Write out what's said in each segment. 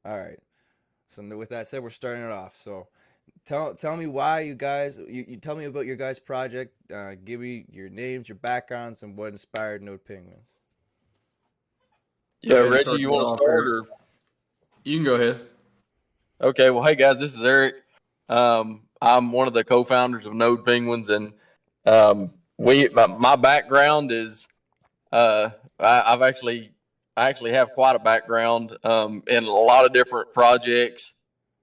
All right. So with that said, we're starting it off. So tell me why you tell me about your guys' project. Give me your names, your backgrounds, and what inspired Node Penguins. Go Yeah, ahead and Reggie, start you this want to off, start Eric. or? You can go ahead. Okay, well, hey guys, this is Eric. I'm one of the co-founders of Node Penguins, and my background is uh, I've I actually have quite a background in a lot of different projects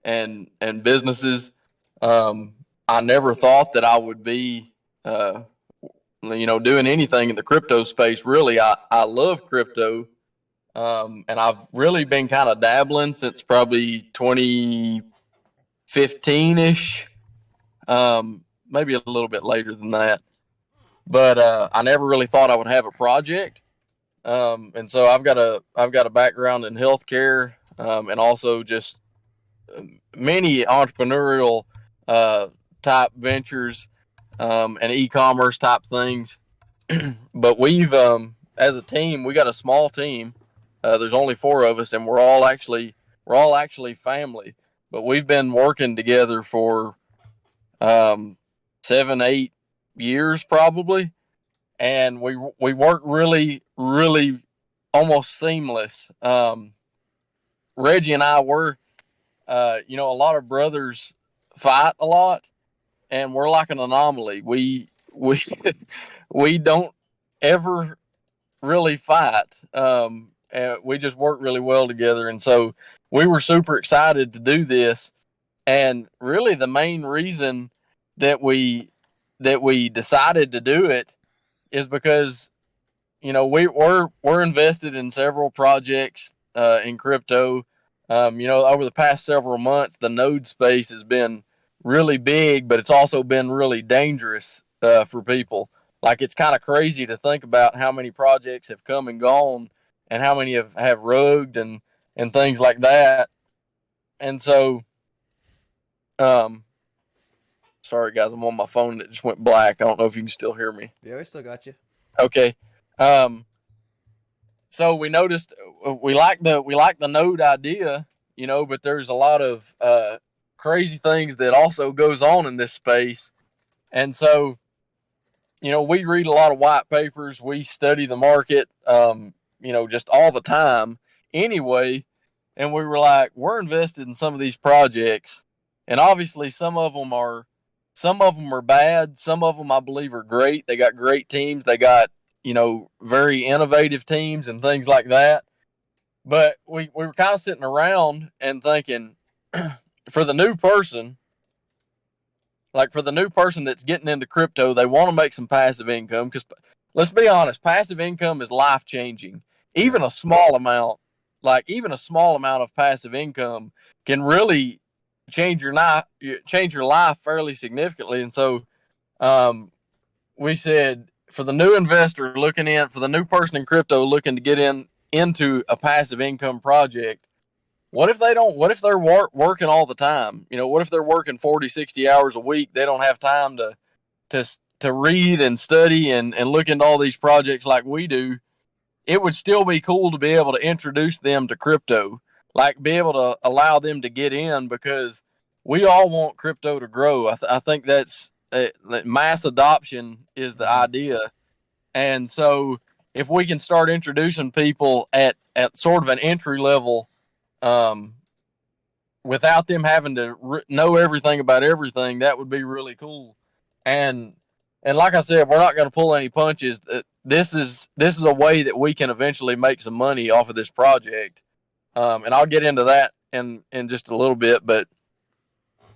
and businesses. I never thought that I would be doing anything in the crypto space. Really, I love crypto. And I've really been kind of dabbling since probably 2015 ish, maybe a little bit later than that. But I never really thought I would have a project. And so I've got a background in healthcare, and also just many entrepreneurial uh, type ventures, and e-commerce type things. But as a team, we got a small team. There's only four of us, and we're all actually family. But we've been working together for um, 7, 8 years probably, and we work really almost seamless. Reggie and I were, a lot of brothers fight a lot, and we're like an anomaly. We we don't ever really fight. And we just work really well together. And so we were super excited to do this. And really, the main reason that we decided to do it is because we're invested in several projects in crypto. Over the past several months, the node space has been really big, but it's also been really dangerous for people. Like, it's kind of crazy to think about how many projects have come and gone, and how many have rugged and things like that. And so, um, sorry guys, I'm on my phone that just went black. I don't know if you can still hear me. Yeah, we still got you. Okay. Um, so we noticed we like the node idea, but there's a lot of crazy things that also goes on in this space. And so, we read a lot of white papers, we study the market, just all the time anyway. And we were like, we're invested in some of these projects, and obviously some of them are bad, some of them I believe are great. They got great teams, they got very innovative teams and things like that. But we were kind of sitting around and thinking, for the new person, for the new person that's getting into crypto, they want to make some passive income, because let's be honest, passive income is life changing. Even Right. a small amount, even a small amount of passive income can really change your life fairly significantly. And so, um, we said, for the new investor for the new person in crypto looking to get into a passive income project, what if they don't? What if they're working all the time? What if they're working 40, 60 hours a week? They don't have time to to read and study and look into all these projects like we do. It would still be cool to be able to introduce them to crypto, like be able to allow them to get in, because we all want crypto to grow. I think that's mass adoption is the Mm-hmm. idea. And so, if we can start introducing people at sort of an entry level, um, without them having to know everything about everything, that would be really cool. And like I said, we're not going to pull any punches. This is a way that we can eventually make some money off of this project. And I'll get into that in just a little bit. But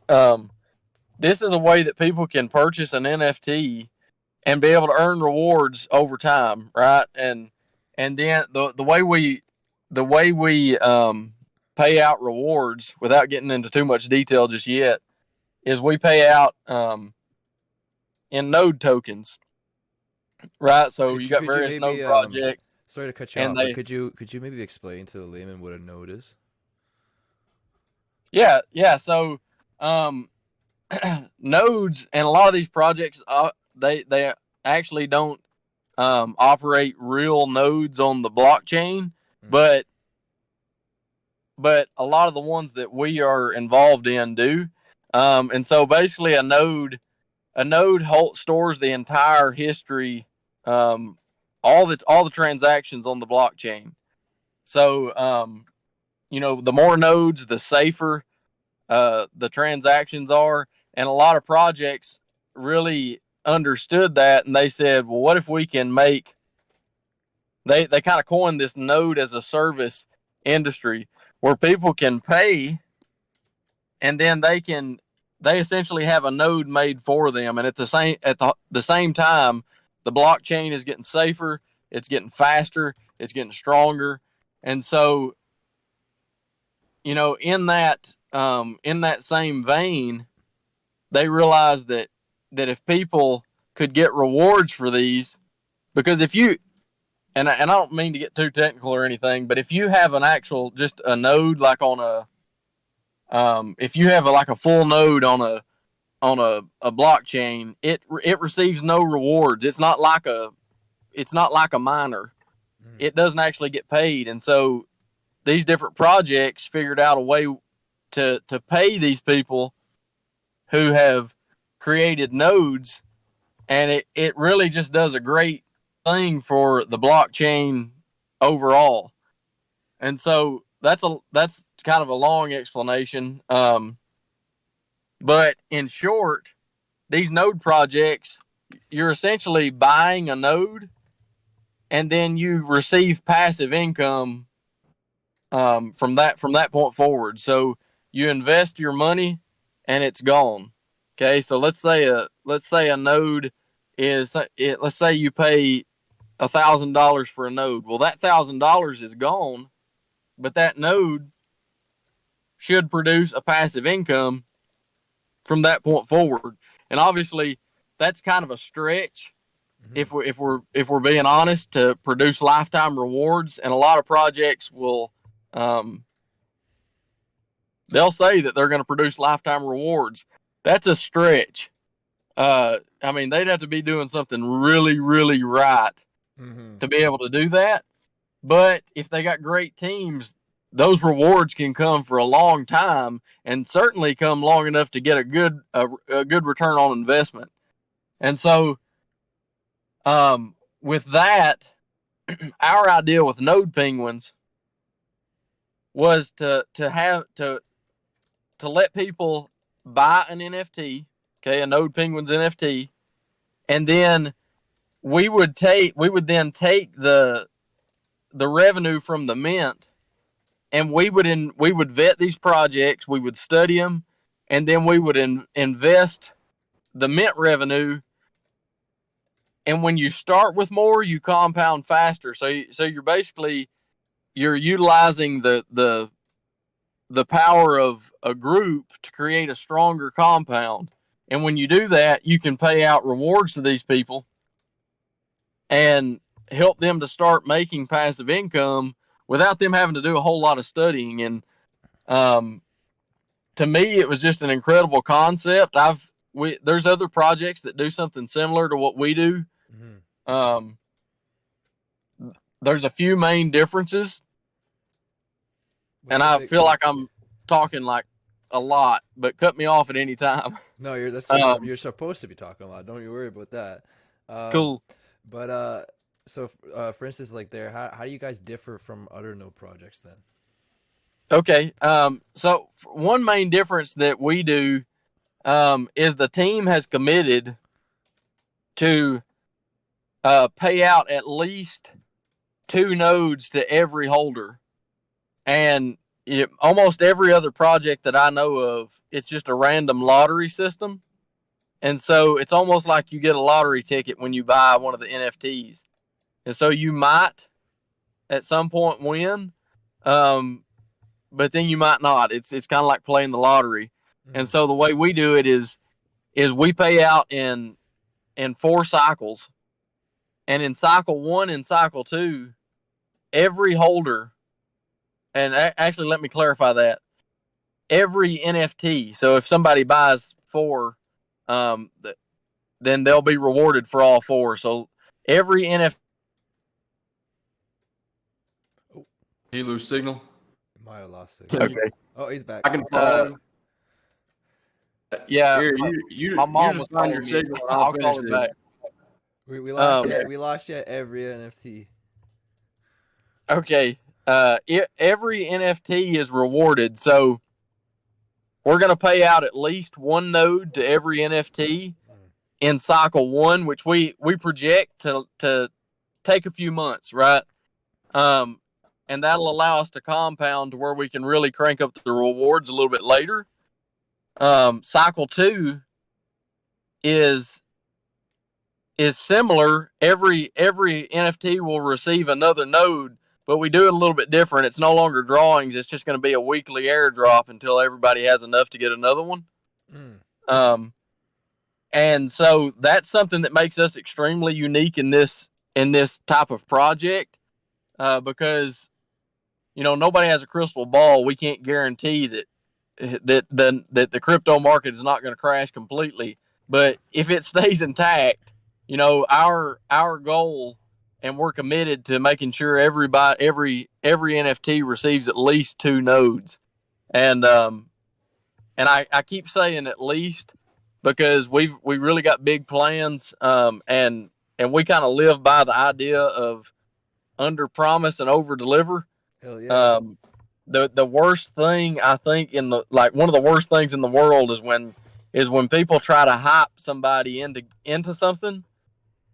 um, this is a way that people can purchase an NFT and be able to earn rewards over time, right? And then the way we pay out rewards, without getting into too much detail just yet, is we pay out in node tokens, right? So you got Could you various node maybe projects, sorry to cut you and off, but they could you maybe explain to the layman what a node is? yeah. So um, nodes and a lot of these projects, they actually don't operate real nodes on the blockchain, Mm-hmm. but but a lot of the ones that we are involved in do. And so basically, a node stores the entire history, all the transactions on the blockchain. So, the more nodes, the safer the transactions are. And a lot of projects really understood that, and they said, well, what if we can make, they kind of coined this node as a service industry where people can pay, and then they essentially have a node made for them. And at the same time, the blockchain is getting safer, it's getting faster, it's getting stronger. And so, in that same vein, they realized that if people could get rewards for these, because if you, and I don't mean to get too technical or anything, but if you have an actual, just a node, like on a, if you have like a full node on a blockchain, it receives no rewards. It's not like a miner. It doesn't actually get paid. And so these different projects figured out a way to pay these people who have created nodes, and it really just does a great thing for the blockchain overall. And so that's kind of a long explanation. But in short, these node projects, you're essentially buying a node, and then you receive passive income from that point forward. So you invest your money, and it's gone. Okay, so let's say a node is, let's say you pay $1,000 for a node. Well, that $1,000 is gone, but that node should produce a passive income from that point forward. And obviously, that's kind of a stretch, if we're being honest, to produce lifetime rewards. And a lot of projects will, they'll say that they're going to produce lifetime rewards. That's a stretch. I mean, they'd have to be doing something really, really right to be able to do that. But if they got great teams, those rewards can come for a long time, and certainly come long enough to get a good return on investment. And so, with that, our idea with Node Penguins was to let people buy an NFT, okay, a Node Penguins NFT, and then we would then take the revenue from the mint, and we would vet these projects, we would study them, and then we would invest the mint revenue. And when you start with more, you compound faster. So you're basically, you're utilizing the power of a group to create a stronger compound. And when you do that, you can pay out rewards to these people and help them to start making passive income without them having to do a whole lot of studying. And to me, it was just an incredible concept. There's other projects that do something similar to what we do. There's a few main differences, and I feel like I'm talking like a lot, but cut me off at any time. No, you're supposed to be talking a lot. Don't you worry about that. Cool. But so for instance, like how do you guys differ from other node projects then? Okay. So one main difference that we do is the team has committed to pay out at least 2 nodes to every holder. And almost every other project that I know of, it's just a random lottery system. And so it's almost like you get a lottery ticket when you buy one of the NFTs. And so you might at some point win, but then you might not. It's kind of like playing the lottery. And so the way we do it is we pay out in 4 cycles. And in cycle 1 and cycle 2, every holder, and actually let me clarify that, every NFT, so if somebody buys 4, then they'll be rewarded for all 4. So every NFT. You lose signal? Might have lost it. Can you- Okay. Oh, he's back. I can follow. Yeah, Here, you my mom just was find calling your me. signal and I'll finish call her this. back. We lost Um, you. We lost you at every NFT. Okay. Every NFT is rewarded, so we're going to pay out at least one node to every NFT in cycle one, which we project to take a few months, right? And that'll allow us to compound to where we can really crank up the rewards a little bit later. Cycle two is similar. Every NFT will receive another node, but we do it a little bit different. It's no longer drawings. It's just going to be a weekly airdrop until everybody has enough to get another one. And so that's something that makes us extremely unique in this type of project, because nobody has a crystal ball. We can't guarantee that the crypto market is not going to crash completely. But if it stays intact, our goal, and we're committed to making sure every NFT receives at least 2 nodes. And I keep saying at least because we really got big plans, and we kind of live by the idea of under promise and over deliver. Hell yeah. The worst thing I think one of the worst things in the world is when people try to hype somebody into something,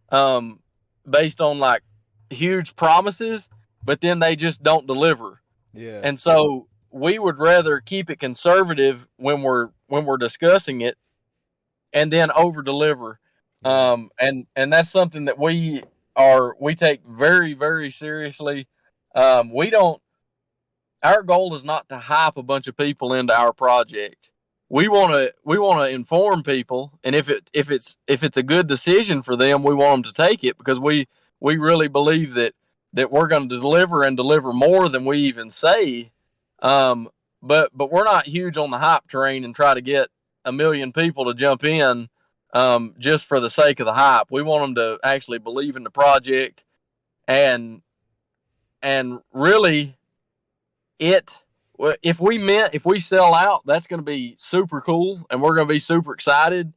based on like huge promises, but then they just don't deliver. Yeah. And so we would rather keep it conservative when we're discussing it, and then over deliver. And that's something that we take very, very seriously. Our goal is not to hype a bunch of people into our project. We want to inform people, and if it's a good decision for them, we want them to take it, because we really believe that we're going to deliver and deliver more than we even say. But we're not huge on the hype train and try to get 1 million people to jump in, just for the sake of the hype. We want them to actually believe in the project, and really, if we sell out, that's going to be super cool, and we're going to be super excited.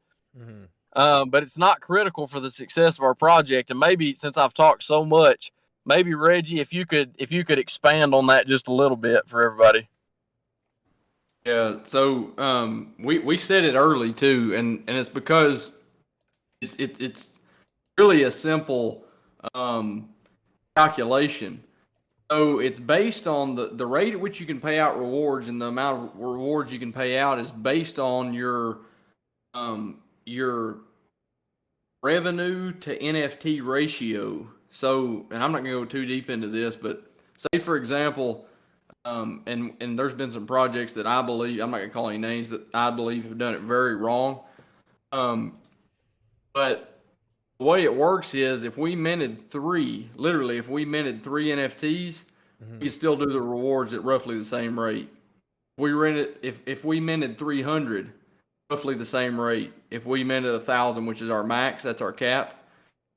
But it's not critical for the success of our project. And maybe, since I've talked so much, maybe Reggie, if you could expand on that just a little bit for everybody. Yeah, so we said it early too, and it's because it's really a simple calculation. So it's based on the rate at which you can pay out rewards, and the amount of rewards you can pay out is based on your revenue to NFT ratio. So, and I'm not going to go too deep into this, but say for example, and there's been some projects that I believe, I'm not going to call any names, but I believe have done it very wrong. But the way it works is, if we minted 3 NFTs, we could still do the rewards at roughly the same rate. If we minted 300, roughly the same rate. If we minted 1,000, which is our max, that's our cap,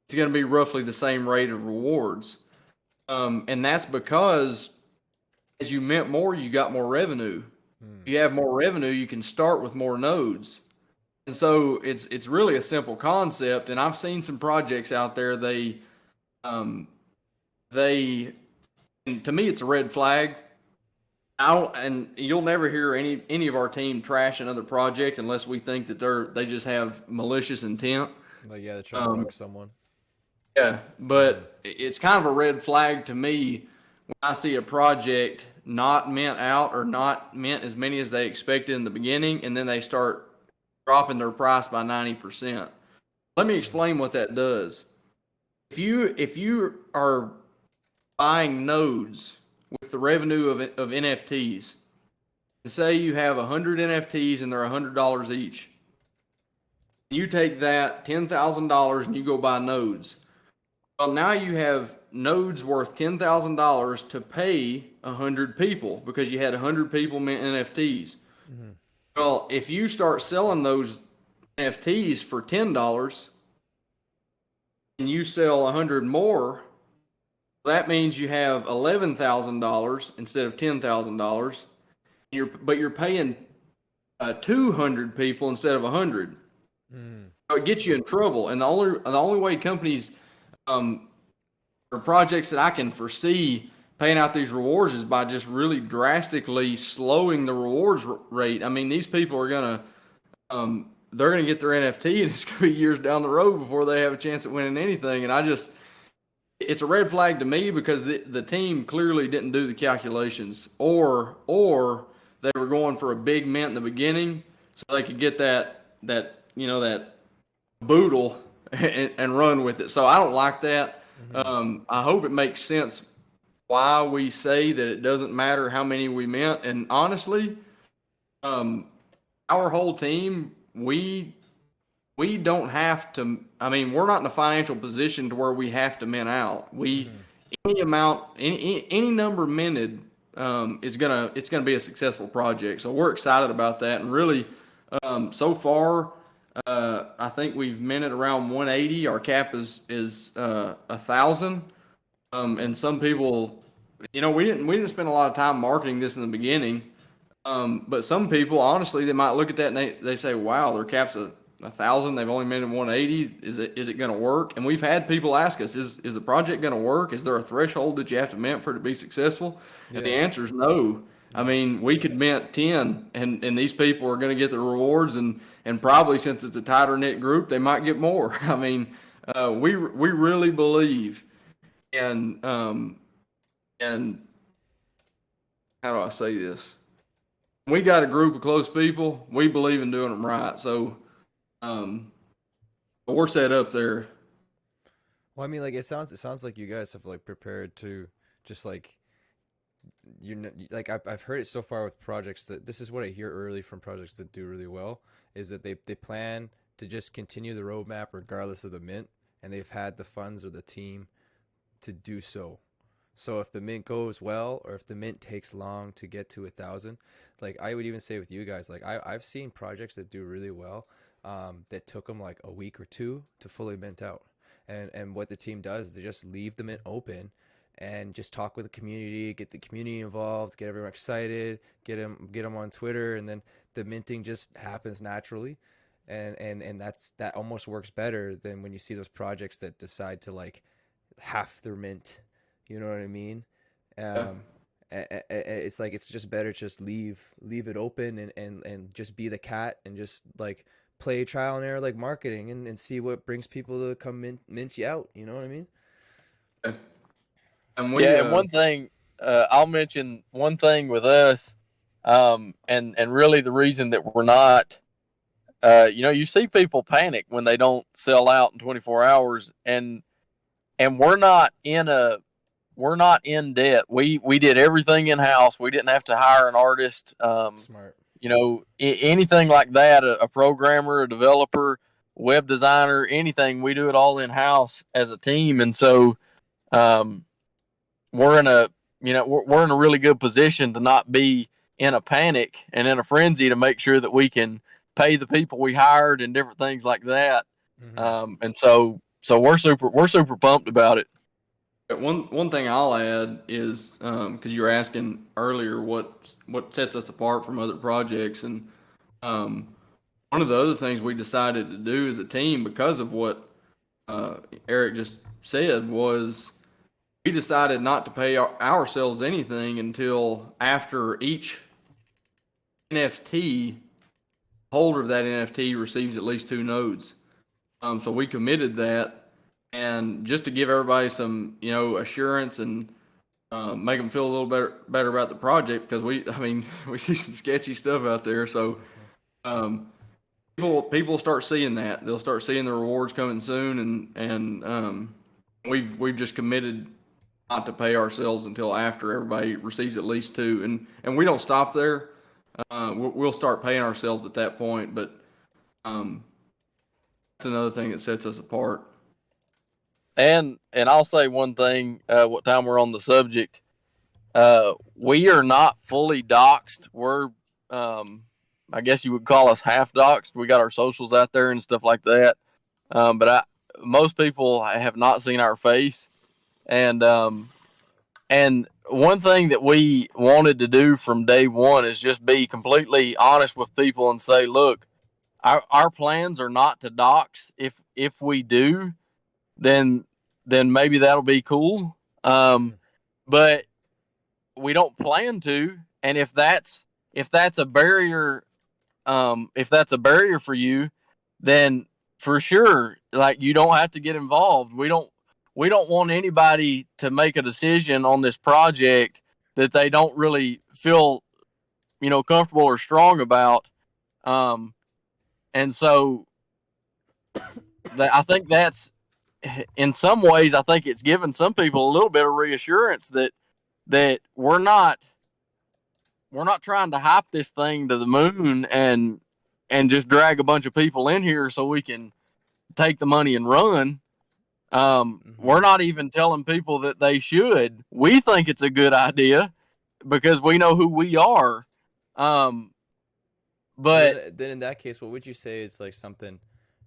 it's going to be roughly the same rate of rewards. And that's because as you mint more, you got more revenue. If you have more revenue, you can start with more nodes. And so it's really a simple concept. And I've seen some projects out there, and to me, it's a red flag. And you'll never hear any of our team trash another project unless we think that they just have malicious intent. Like, yeah, they're trying to hook someone. Yeah, but it's kind of a red flag to me when I see a project not mint out or not mint as many as they expected in the beginning, and then they start dropping their price by 90%. Let me explain what that does. If you are buying nodes with the revenue of NFTs, and say you have 100 NFTs and they're $100 each, you take that $10,000 and you go buy nodes. Well, now you have nodes worth $10,000 to pay 100 people, because you had 100 people mint NFTs. Well, if you start selling those NFTs for $10 and you sell 100 more, That means you have $11,000 instead of $10,000. But you're paying 200 people instead of 100. So it gets you in trouble. And the only way companies or projects that I can foresee paying out these rewards is by just really drastically slowing the rewards rate. I mean, these people are gonna they're gonna get their NFT, and it's gonna be years down the road before they have a chance at winning anything. And it's a red flag to me because the team clearly didn't do the calculations, or they were going for a big mint in the beginning so they could get that boodle and run with it. So I don't like that. I hope it makes sense why we say that it doesn't matter how many we mint. And honestly, our whole team, we don't have to. I mean, we're not in a financial position to where we have to mint out. Any amount, any number minted, it's gonna be a successful project. So we're excited about that. And really, so far, I think we've minted around 180. Our cap is 1,000. And some people, we didn't spend a lot of time marketing this in the beginning. But some people, honestly, they might look at that and they say, wow, their cap's 1,000. They've only minted 180. Is it going to work? And we've had people ask us, is the project going to work? Is there a threshold that you have to mint for it to be successful? Yeah. And the answer is no. I mean, we could mint 10 and these people are going to get the rewards and probably, since it's a tighter knit group, they might get more. I mean, we really believe in, and how do I say this? We got a group of close people. We believe in doing them right. So, we're set up there. Well, I mean, like it sounds like you guys have like prepared to just like I've heard it so far with projects that this is what I hear early from projects that do really well is that they plan to just continue the roadmap regardless of the mint, and they've had the funds or the team to do so. So if the mint goes well, or if the mint takes long to get to 1,000, like I would even say with you guys, like I've seen projects that do really well, that took them like a week or two to fully mint out. And what the team does is they just leave the mint open and just talk with the community, get the community involved, get everyone excited, get them on Twitter, and then the minting just happens naturally. And that almost works better than when you see those projects that decide to like half their mint. You know what I mean? It's like it's just better to just leave it open and just be the cat and just like play trial and error like marketing and see what brings people to come mint you out. You know what I mean? And one thing I'll mention one thing with us, and really the reason that we're not, you see people panic when they don't sell out in 24 hours, and we're not in debt. We did everything in house. We didn't have to hire an artist. Smart. Anything like that, a programmer, a developer, web designer, anything, we do it all in house as a team. And so, we're in a really good position to not be in a panic and in a frenzy to make sure that we can pay the people we hired and different things like that. And so we're super pumped about it. One thing I'll add is because you were asking earlier what sets us apart from other projects, and one of the other things we decided to do as a team because of what Eric just said was we decided not to pay ourselves anything until after each NFT holder of that NFT receives at least 2 nodes. So we committed that. And just to give everybody some, assurance and make them feel a little better about the project, because we see some sketchy stuff out there. So people start seeing that. They'll start seeing the rewards coming soon, and we've just committed not to pay ourselves until after everybody receives at least 2, and we don't stop there. We'll start paying ourselves at that point, but that's another thing that sets us apart. And I'll say one thing, what time we're on the subject, we are not fully doxed. We're, I guess you would call us half doxed. We got our socials out there and stuff like that. But most people have not seen our face. And And one thing that we wanted to do from day one is just be completely honest with people and say, look, our plans are not to dox. If we do, then maybe that'll be cool. But we don't plan to. And if that's a barrier, if that's a barrier for you, then for sure, like, you don't have to get involved. We don't want anybody to make a decision on this project that they don't really feel, comfortable or strong about. And so I think that's, in some ways, I think it's given some people a little bit of reassurance that we're not trying to hype this thing to the moon and just drag a bunch of people in here so we can take the money and run. We're not even telling people that they should. We think it's a good idea because we know who we are. But then in that case, what would you say is like something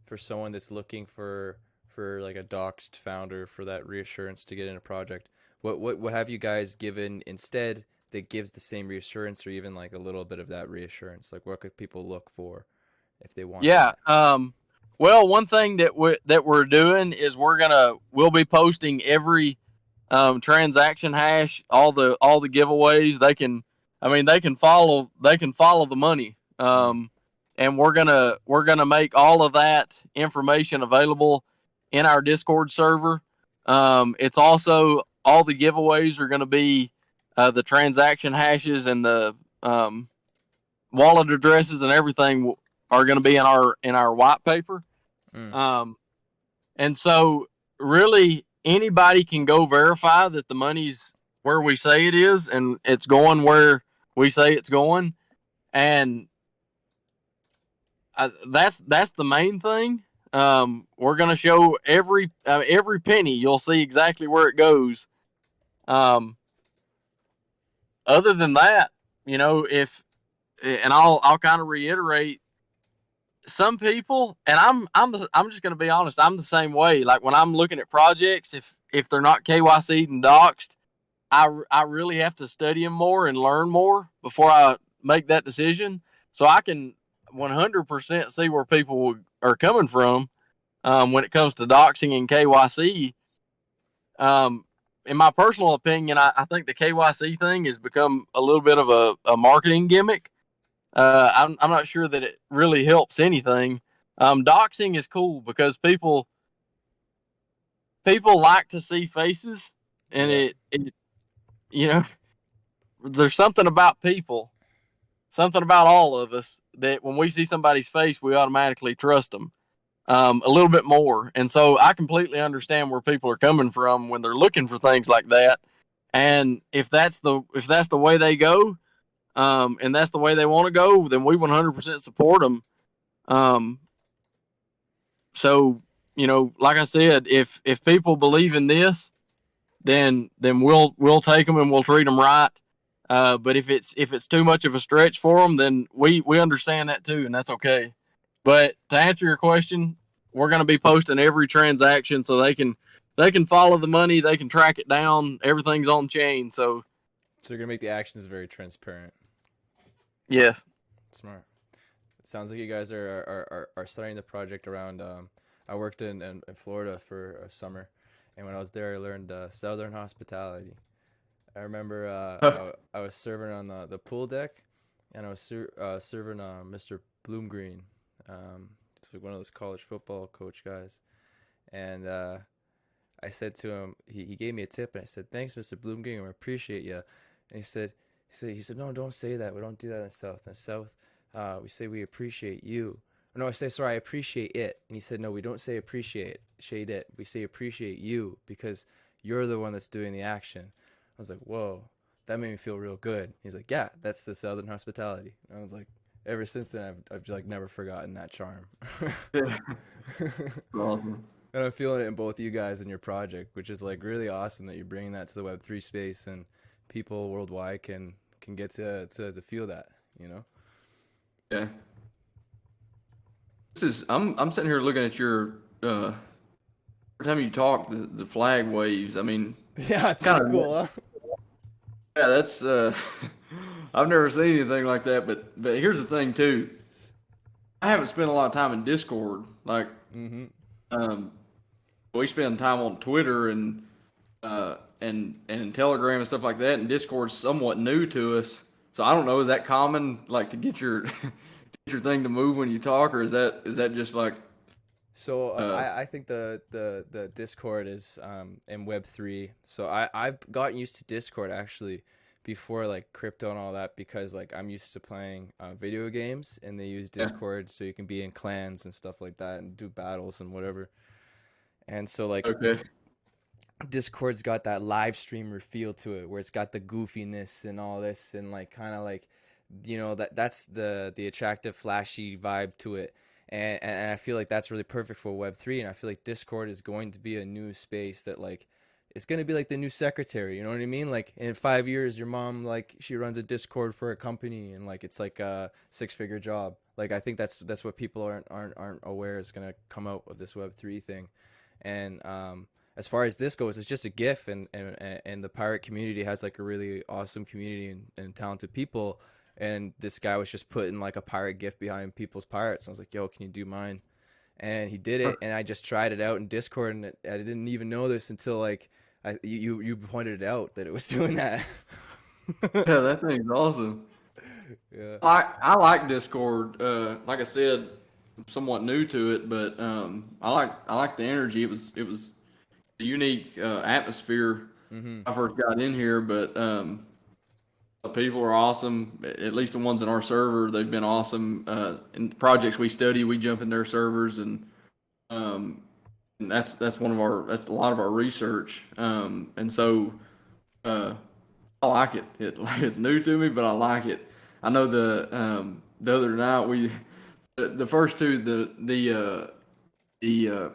for someone that's looking for like a doxed founder for that reassurance to get in a project? What have you guys given instead that gives the same reassurance or even like a little bit of that reassurance? Like, what could people look for if they want? Yeah. Well, one thing that we're doing is we'll be posting every transaction hash, all the giveaways. They can follow the money. And we're gonna make all of that information available in our Discord server. It's also, all the giveaways are going to be the transaction hashes, and the wallet addresses and everything are going to be in our white paper. And so really anybody can go verify that the money's where we say it is and it's going where we say it's going. And that's the main thing. We're going to show every penny. You'll see exactly where it goes. Other than that, and I'll kind of reiterate, some people, and I'm just going to be honest, I'm the same way. Like, when I'm looking at projects, if they're not KYC'd and doxed, I really have to study them more and learn more before I make that decision. So I can 100% see where people are coming from when it comes to doxing and KYC. In my personal opinion, I think the KYC thing has become a little bit of a marketing gimmick. I'm not sure that it really helps anything. Doxing is cool because people like to see faces, and it there's something about people, something about all of us, that when we see somebody's face, we automatically trust them a little bit more. And so I completely understand where people are coming from when they're looking for things like that. And if that's the way they go, and that's the way they want to go, then we 100% support them. So, like I said, if people believe in this, then we'll take them and we'll treat them right. But if it's too much of a stretch for them, then we understand that too, and that's okay. But to answer your question, we're going to be posting every transaction so they can follow the money, they can track it down, everything's on chain. So you're going to make the actions very transparent. Yes. Smart. It sounds like you guys are starting the project around. I worked in Florida for a summer, and when I was there, I learned Southern hospitality. I remember I was serving on the pool deck, and I was serving Mr. Bloomgreen, one of those college football coach guys, and I said to him, he gave me a tip, and I said, "Thanks, Mr. Bloomgreen, I appreciate you." And he said, "No, don't say that. We don't do that in the South. In the South, we say we appreciate you." No, I say, sorry, I appreciate it. And he said, "No, we don't say appreciate it. We say appreciate you because you're the one that's doing the action." I was like, whoa, that made me feel real good. He's like, "Yeah, that's the Southern hospitality." And I was like, ever since then, I've like never forgotten that charm. Awesome. And I'm feeling it in both you guys and your project, which is like really awesome that you're bringing that to the Web3 space and people worldwide can get to feel that, Yeah. I'm sitting here looking at your every time you talk, the flag waves. I mean, yeah, it's kind of cool, huh? Yeah, that's I've never seen anything like that. But here's the thing too. I haven't spent a lot of time in Discord. Like, Mm-hmm. um, we spend time on Twitter and Telegram and stuff like that. And Discord's somewhat new to us, so I don't know. Is that common, like to get your get your thing to move when you talk, or is that just like So uh I think the Discord is in Web3. So I've gotten used to Discord actually before like crypto and all that, because like I'm used to playing video games and they use yeah, Discord so you can be in clans and stuff like that and do battles and whatever. And so like okay, Discord's got that live streamer feel to it where it's got the goofiness and all this and like kind of like that's the attractive flashy vibe to it. And I feel like that's really perfect for Web3, and I feel like Discord is going to be a new space that like it's going to be like the new secretary, you know what I mean? Like in 5 years your mom like she runs a Discord for a company and like it's like a six-figure job. Like I think that's what people aren't aware is going to come out of this Web3 thing. And as far as this goes, it's just a GIF, and the pirate community has like a really awesome community and talented people. And this guy was just putting like a pirate GIF behind people's pirates. I was like, "Yo, can you do mine?" And he did it, and I just tried it out in Discord, and I didn't even know this until like you pointed it out that it was doing that. yeah, that thing's awesome. Yeah. I like Discord. Like I said, I'm somewhat new to it, but I like the energy. It was a unique atmosphere Mhm. when I first got in here, but the people are awesome. At least the ones in our server, they've been awesome. In the projects we study, we jump in their servers, um, and that's a lot of our research. And so uh, I like it. It's new to me, but I like it. I know the other night the first two the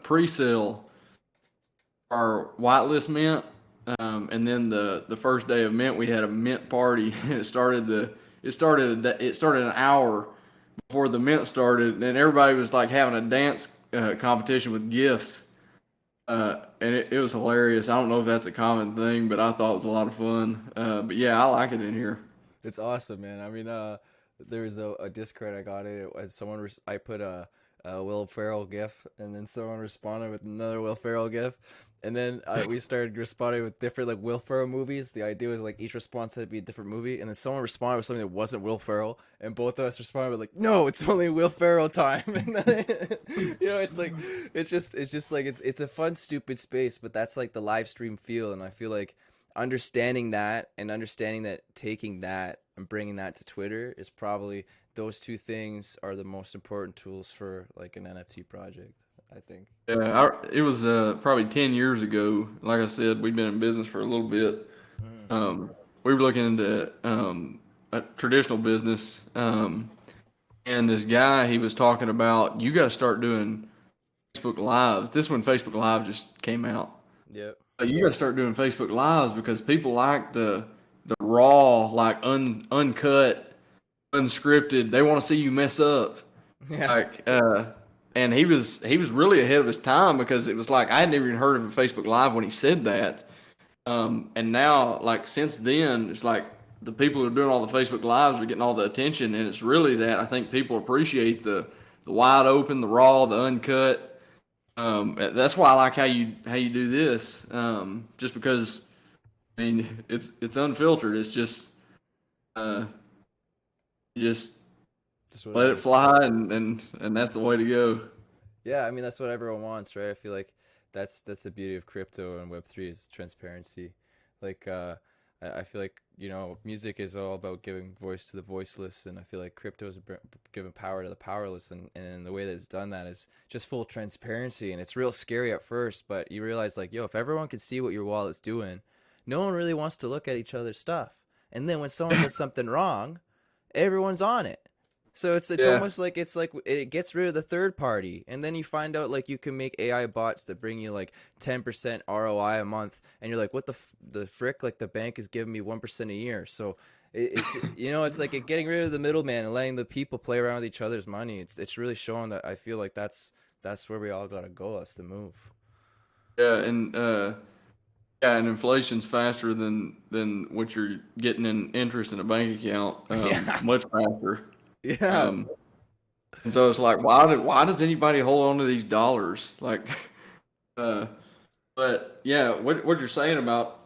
pre-sale our whitelist mint, and then the first day of mint we had a mint party. It started an hour before the mint started, and everybody was like having a dance competition with gifts, and it was hilarious. I don't know if that's a common thing, but I thought it was a lot of fun. But yeah, I like it in here. It's awesome, man. I mean, there was a Discord I got it. It was I put a Will Ferrell gif, and then someone responded with another Will Ferrell gif, and then we started responding with different like Will Ferrell movies. The idea was like each response had to be a different movie, and then someone responded with something that wasn't Will Ferrell, and both of us responded with like, "No, it's only Will Ferrell time." And then, it's like it's just like it's a fun, stupid space, but that's like the live stream feel, and I feel like understanding that taking that and bringing that to Twitter is probably those two things are the most important tools for like an NFT project, I think. Yeah, it was probably 10 years ago. Like I said, we've been in business for a little bit. Mm. We were looking into a traditional business, and this guy he was talking about you got to start doing Facebook Lives. This when Facebook Live just came out. Yep. You got to start doing Facebook Lives because people like the raw, like uncut, unscripted. They want to see you mess up. Yeah. Like, and he was really ahead of his time because it was like I had never even heard of a Facebook Live when he said that. And now, like since then, it's like the people who are doing all the Facebook Lives are getting all the attention, and it's really that I think people appreciate the wide open, the raw, the uncut. That's why I like how you do this. Just because I mean it's unfiltered. It's uh, just Just what it let it is. fly, and that's the way to go. Yeah, I mean that's what everyone wants, right? I feel like that's the beauty of crypto and Web3 is transparency. Like I feel like music is all about giving voice to the voiceless, and I feel like crypto is giving power to the powerless, and the way that it's done that is just full transparency, and it's real scary at first, but you realize like, yo, if everyone could see what your wallet's doing, no one really wants to look at each other's stuff, and then when someone does something wrong, everyone's on it. So it's Yeah, almost like it's like it gets rid of the third party, and then you find out like you can make AI bots that bring you like 10% ROI a month, and you're like, what the frick? Like the bank is giving me 1% a year. So it's like getting rid of the middleman and letting the people play around with each other's money. It's really showing that I feel like that's where we all gotta go. That's the move. yeah, and Yeah, and inflation's faster than what you're getting in interest in a bank account. Yeah. Much faster. Yeah. Um, and so it's like, why does anybody hold on to these dollars? Like, uh, but yeah, what you're saying about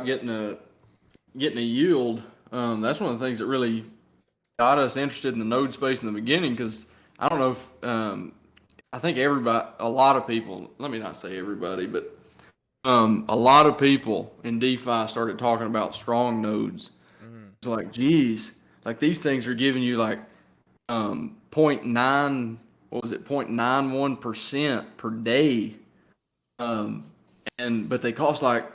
getting a yield, that's one of the things that really got us interested in the node space in the beginning. Because I don't know if I think a lot of people, let me not say everybody, but a lot of people in DeFi started talking about strong nodes. Mhm. It's like, geez, like these things are giving you like point 0.9, what was it, 0.91% per day. Um, but they cost like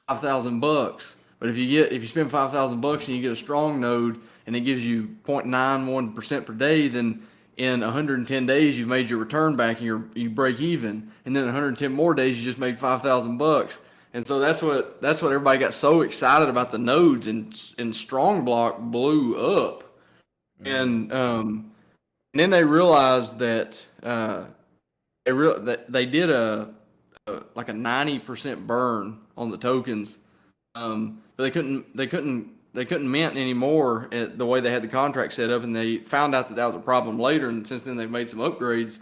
$5,000. But if you spend $5,000 and you get a strong node and it gives you 0.91% per day, then in 110 days you've made your return back and you break even. And then 110 more days you just made $5,000. And so that's what everybody got so excited about the nodes, and strong block blew up. And then they realized that that they did like a 90% burn on the tokens, but they couldn't mint anymore at the way they had the contract set up, and they found out that that was a problem later. And since then, they've made some upgrades.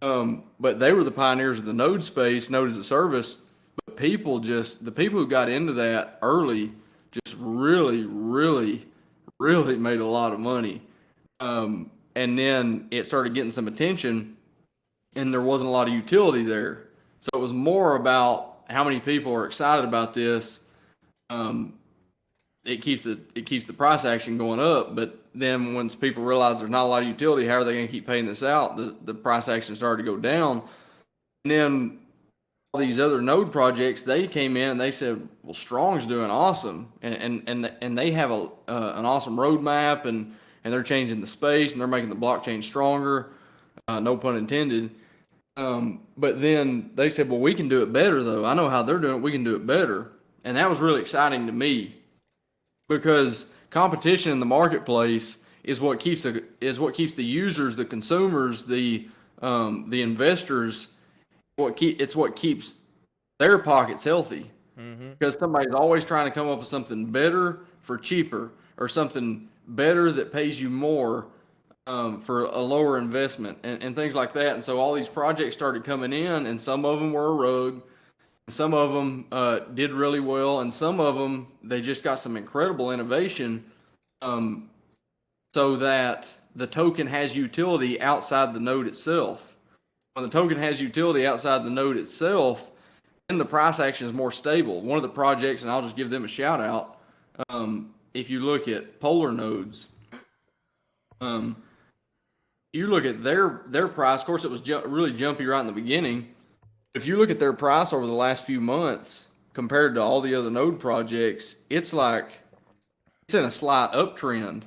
But they were the pioneers of the node space, node as a service. But the people who got into that early, just really, really, really made a lot of money. And then it started getting some attention, and there wasn't a lot of utility there. So it was more about how many people are excited about this. Um, it keeps the price action going up. But then once people realize there's not a lot of utility, how are they going to keep paying this out? The price action started to go down. And then all these other node projects, they came in and they said, well, Strong's doing awesome, and they have an awesome roadmap, and they're changing the space, and they're making the blockchain stronger. No pun intended. But then they said, well, we can do it better though. I know how they're doing it. We can do it better. And that was really exciting to me, because competition in the marketplace is what keeps the users, the consumers, the investors, it's what keeps their pockets healthy. Because somebody's always trying to come up with something better for cheaper, or something better that pays you more for a lower investment, and things like that. And so all these projects started coming in, and some of them were a rogue, some of them did really well, and some of them, they just got some incredible innovation, so that the token has utility outside the node itself. When the token has utility outside the node itself, then the price action is more stable. One of the projects, and I'll just give them a shout out, if you look at Polar nodes, you look at their price. Of course, it was really jumpy right in the beginning. If you look at their price over the last few months compared to all the other node projects, it's in a slight uptrend.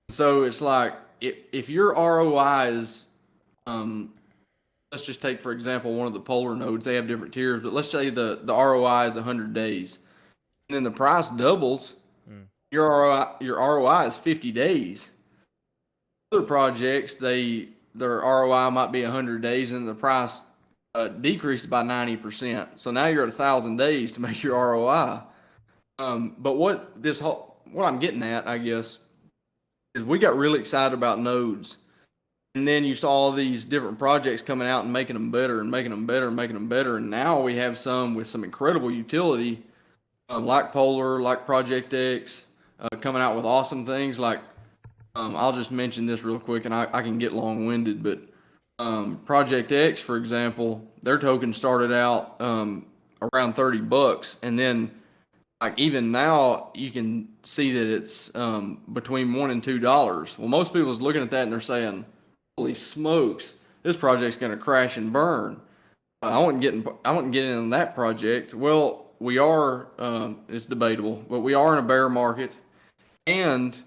So it's like, if your ROI is, let's just take for example one of the Polar nodes. They have different tiers, but let's say the ROI is 100 days, and then the price doubles. Your ROI is 50 days. Other projects, their ROI might be 100 days, and the price decreases by 90%. So now you're at 1,000 days to make your ROI. But what I'm getting at, I guess, is we got really excited about nodes, and then you saw all these different projects coming out and making them better and making them better and making them better. And now we have some with some incredible utility, like Polar, like Project X, coming out with awesome things like. I'll just mention this real quick, and I can get long-winded, but Project X, for example, their token started out around $30, and then like even now you can see that it's between $1 and $2. Well, most people is looking at that and they're saying, "Holy smokes, this project's going to crash and burn." I wouldn't get in that project. Well, we are. It's debatable, but we are in a bear market, and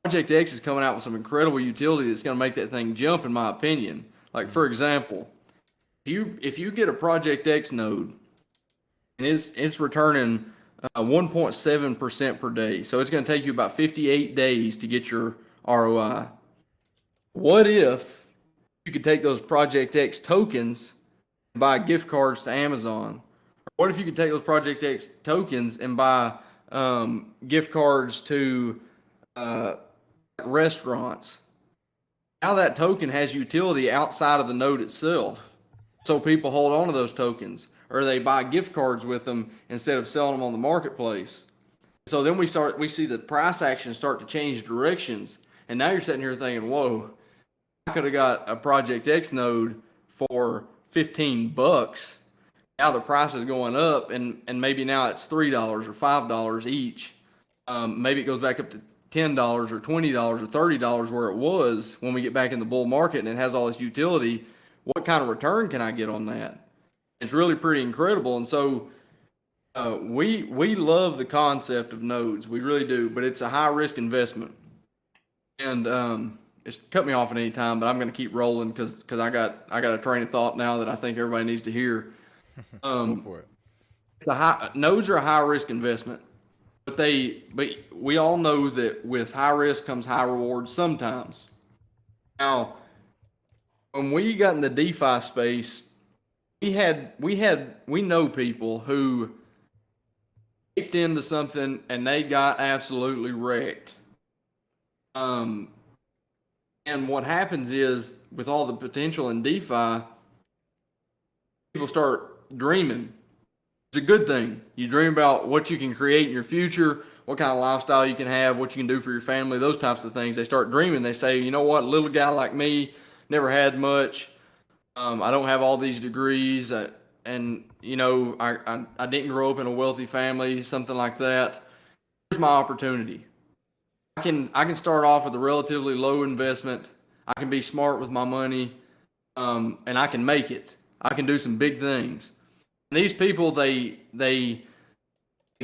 Project X is coming out with some incredible utility that's going to make that thing jump, in my opinion. Like, for example, if you get a Project X node and it's returning 1.7% per day, so it's going to take you about 58 days to get your ROI. What if you could take those Project X tokens and buy gift cards to Amazon, or What if you could take those Project X tokens and buy gift cards to restaurants? Now that token has utility outside of the node itself. So people hold on to those tokens, or they buy gift cards with them instead of selling them on the marketplace. So then we see the price action start to change directions. And now you're sitting here thinking, whoa, I could have got a Project X node for $15. Now the price is going up, and maybe now it's $3 or $5 each. Maybe it goes back up to $10 or $20 or $30 where it was when we get back in the bull market, and it has all this utility. What kind of return can I get on that? It's really pretty incredible. And so we love the concept of nodes. We really do, but it's a high risk investment. And it's cut me off at any time, but I'm going to keep rolling because I got a train of thought now that I think everybody needs to hear. Go for it. Nodes are a high risk investment, but we all know that with high risk comes high reward sometimes. Now, when we got in the DeFi space, we know people who dipped into something and they got absolutely wrecked. And what happens is, with all the potential in DeFi, people start dreaming. It's a good thing. You dream about what you can create in your future, what kind of lifestyle you can have, what you can do for your family, those types of things. They start dreaming. They say, you know what, little guy like me, never had much. I don't have all these degrees, and you know, I didn't grow up in a wealthy family, something like that. Here's my opportunity. I can start off with a relatively low investment. I can be smart with my money, and I can make it. I can do some big things. And these people, they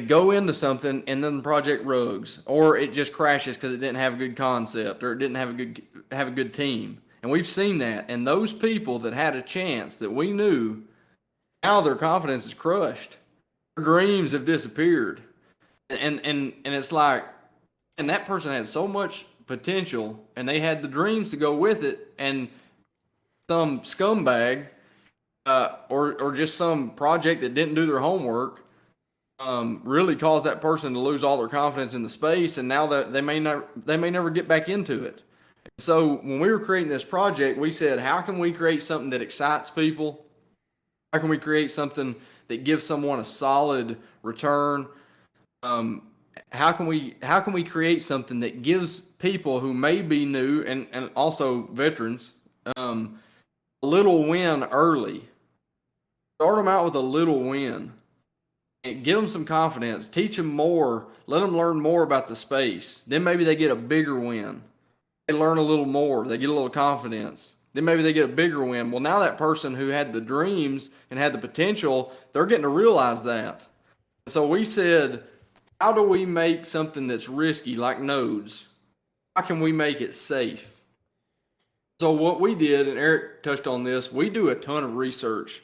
go into something and then the project rugs, or it just crashes because it didn't have a good concept, or it didn't have a good team. And we've seen that. And those people that had a chance that we knew, now their confidence is crushed. Their dreams have disappeared. And it's like, and that person had so much potential, and they had the dreams to go with it, and some scumbag or just some project that didn't do their homework really caused that person to lose all their confidence in the space, and now that they may never get back into it. So when we were creating this project, we said, how can we create something that excites people? How can we create something that gives someone a solid return? How can we create something that gives people who may be new and also veterans a little win early? Start them out with a little win and get them some confidence, teach them more, let them learn more about the space. Then maybe they get a bigger win. They learn a little more, they get a little confidence. Then maybe they get a bigger win. Well, now that person who had the dreams and had the potential, they're getting to realize that. So we said, how do we make something that's risky like nodes? How can we make it safe? So what we did, and Eric touched on this, we do a ton of research.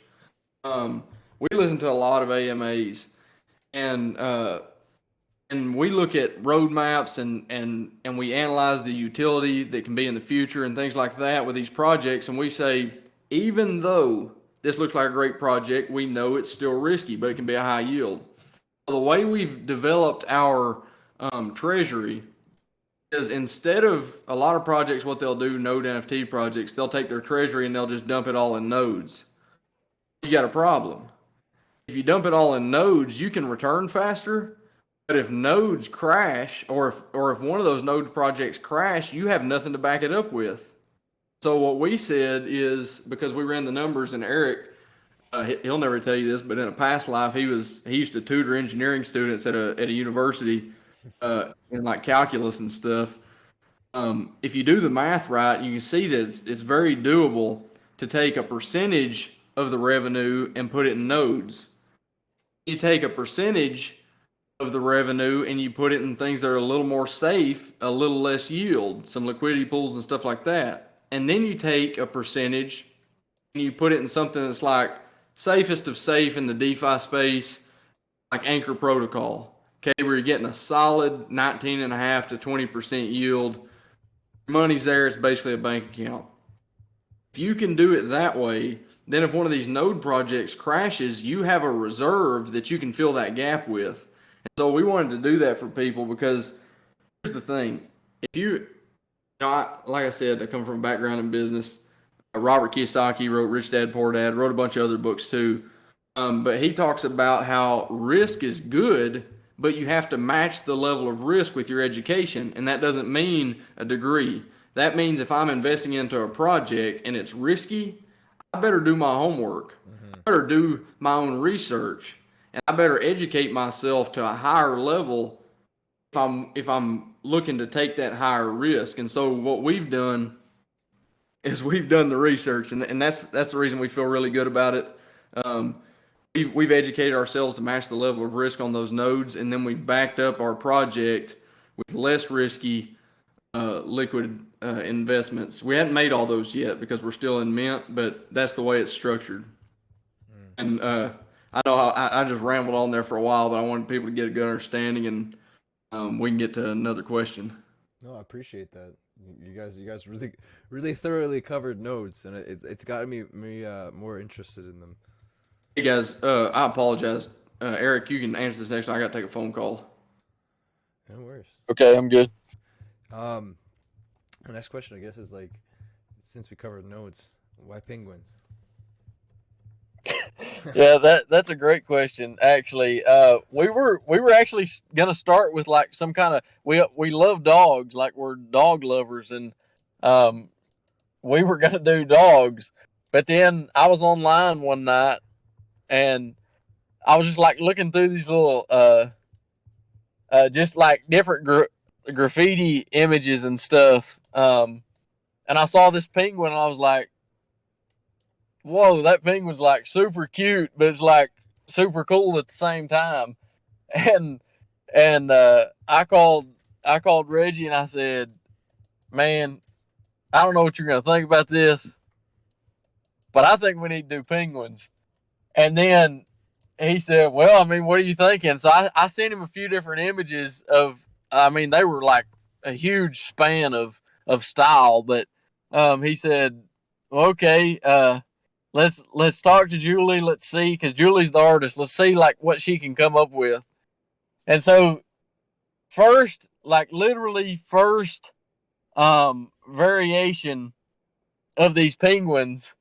We listen to a lot of AMAs, and we look at roadmaps and we analyze the utility that can be in the future and things like that with these projects. And we say, even though this looks like a great project, we know it's still risky, but it can be a high yield. The way we've developed our treasury is, instead of a lot of projects, what they'll do, node NFT projects, they'll take their treasury and they'll just dump it all in nodes. You got a problem. If you dump it all in nodes, you can return faster. But if nodes crash, or if one of those node projects crash, you have nothing to back it up with. So what we said is, because we ran the numbers, and Eric, he'll never tell you this, but in a past life, he used to tutor engineering students at a university in like calculus and stuff. If you do the math right, you can see that it's very doable to take a percentage of the revenue and put it in nodes. You take a percentage of the revenue and you put it in things that are a little more safe, a little less yield, some liquidity pools and stuff like that. And then you take a percentage and you put it in something that's like safest of safe in the DeFi space, like Anchor Protocol. Okay, where you're getting a solid 19.5 to 20% yield. Money's there, it's basically a bank account. If you can do it that way, then if one of these node projects crashes, you have a reserve that you can fill that gap with. And so we wanted to do that for people because here's the thing. If you like I said, I come from a background in business. Robert Kiyosaki wrote Rich Dad Poor Dad, wrote a bunch of other books too. But he talks about how risk is good, but you have to match the level of risk with your education. And that doesn't mean a degree. That means if I'm investing into a project and it's risky, I better do my homework. I better do my own research. And I better educate myself to a higher level if I'm looking to take that higher risk. And so what we've done is we've done the research, and that's the reason we feel really good about it. Um, we've educated ourselves to match the level of risk on those nodes, and then we've backed up our project with less risky liquid investments. We hadn't made all those yet because we're still in mint, but that's the way it's structured. And I know I just rambled on there for a while, but I wanted people to get a good understanding, and we can get to another question. No, I appreciate that. You guys really thoroughly covered nodes, and it's gotten me more interested in them. Hey guys, I apologize. Eric, you can answer this next time. I got to take a phone call. No worries. Okay, I'm good. The next question, I guess, is like, since we covered nodes, why penguins? Yeah, that's a great question. Actually, we were actually gonna start with like some kind of we love dogs, like we're dog lovers, and we were gonna do dogs, but then I was online one night and I was just like looking through these little just like different graffiti images and stuff, and I saw this penguin and I was like, whoa, that penguin's like super cute, but it's like super cool at the same time. And I called Reggie and I said, man, I don't know what you're gonna think about this, but I think we need to do penguins. And then he said, well, I mean, what are you thinking? So I sent him a few different images of, I mean, they were like a huge span of style, but he said, okay, let's talk to Julie. Let's see, because Julie's the artist. Let's see like what she can come up with. And so first, like literally first variation of these penguins,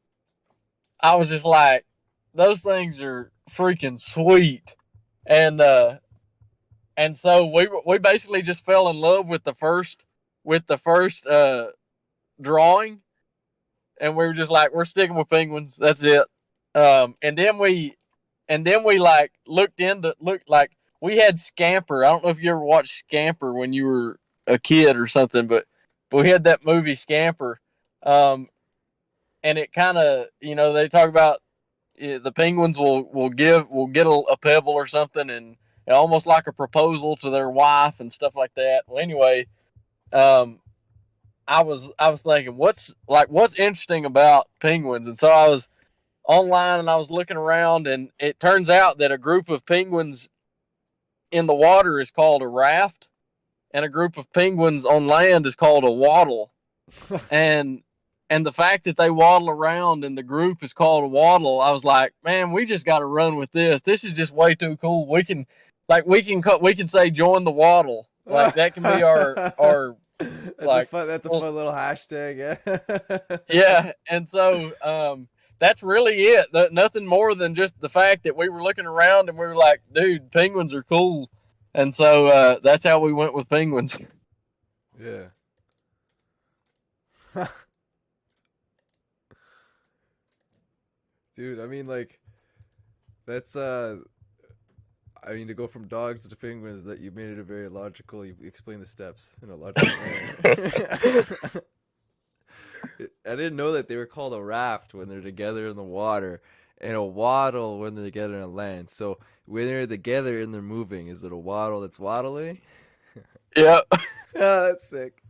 I was just like, those things are freaking sweet. And so we basically just fell in love with the first drawing, and we were just like, we're sticking with penguins. That's it. And then we like looked like we had Scamper. I don't know if you ever watched Scamper when you were a kid or something, but we had that movie Scamper. And it kind of, they talk about the penguins will get a pebble or something, and almost like a proposal to their wife and stuff like that. Well, anyway, I was thinking, what's interesting about penguins? And so I was online and I was looking around, and it turns out that a group of penguins in the water is called a raft, and a group of penguins on land is called a waddle. And the fact that they waddle around and the group is called a waddle, I was like, man, we just got to run with this. This is just way too cool. We can say join the waddle. Like that can be our that's a fun little hashtag. Yeah. Yeah. And so, that's really it. Nothing more than just the fact that we were looking around and we were like, dude, penguins are cool. And so, that's how we went with penguins. Yeah. Dude, I mean, like, that's, I mean, to go from dogs to penguins, that you made it a very logical, you explained the steps in a logical manner. I didn't know that they were called a raft when they're together in the water, and a waddle when they're together on land. So when they're together and they're moving, is it a waddle that's waddling? Yeah. Oh, that's sick.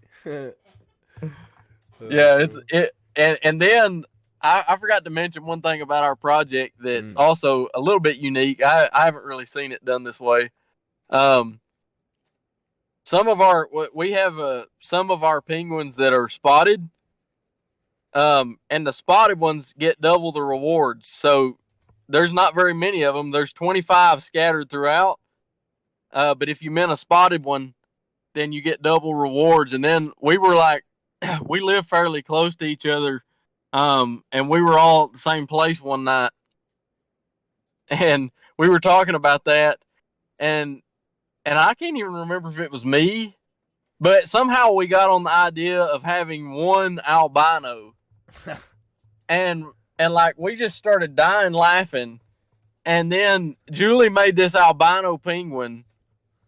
Yeah, and then I forgot to mention one thing about our project that's also a little bit unique. I haven't really seen it done this way. Some of our penguins that are spotted, and the spotted ones get double the rewards. So there's not very many of them. There's 25 scattered throughout. But if you mint a spotted one, then you get double rewards. And then we were like, we live fairly close to each other, and we were all at the same place one night, and we were talking about that, and I can't even remember if it was me, but somehow we got on the idea of having one albino, and like we just started dying laughing, and then Julie made this albino penguin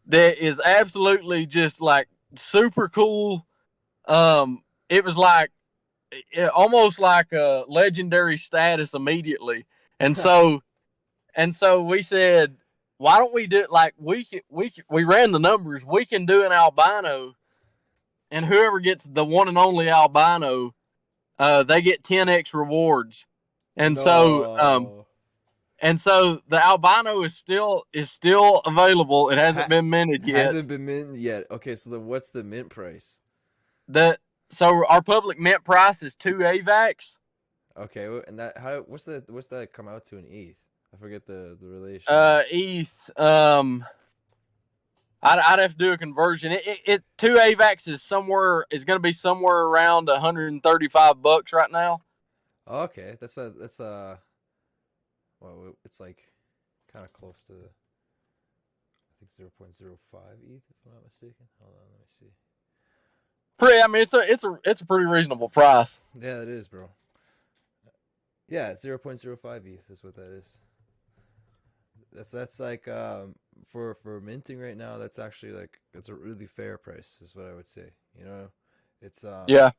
that is absolutely just like super cool. It was like almost like a legendary status immediately, and so we said, why don't we do it like we ran the numbers. We can do an albino, and whoever gets the one and only albino, they get 10x rewards, and No. so the albino is still available. It hasn't been minted yet. Hasn't been minted yet. Okay, so then what's the mint price? So our public mint price is 2 AVAX. Okay, and what's that come out to in ETH? I forget the relation. ETH. I'd have to do a conversion. It 2 AVAX is going to be somewhere around $135 right now. Okay, that's well, it's like kind of close to, I think 0.05 ETH, if I'm not mistaken. Hold on, let me see. I mean, it's a pretty reasonable price. Yeah, it is, bro. Yeah, 0.05 ETH is what that is. That's like for minting right now. That's actually like it's a really fair price, is what I would say. You know, it's Yeah.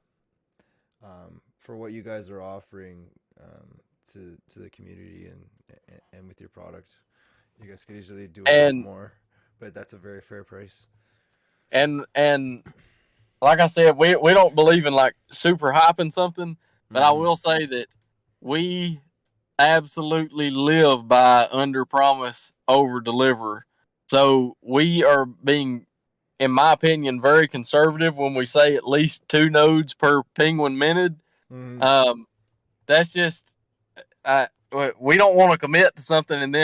For what you guys are offering to the community and with your product, you guys could easily do a lot more, but that's a very fair price. And like I said, we don't believe in like super hyping something, but I will say that we absolutely live by under promise, over deliver. So we are being, in my opinion, very conservative when we say at least 2 nodes per penguin minted. That's just we don't want to commit to something and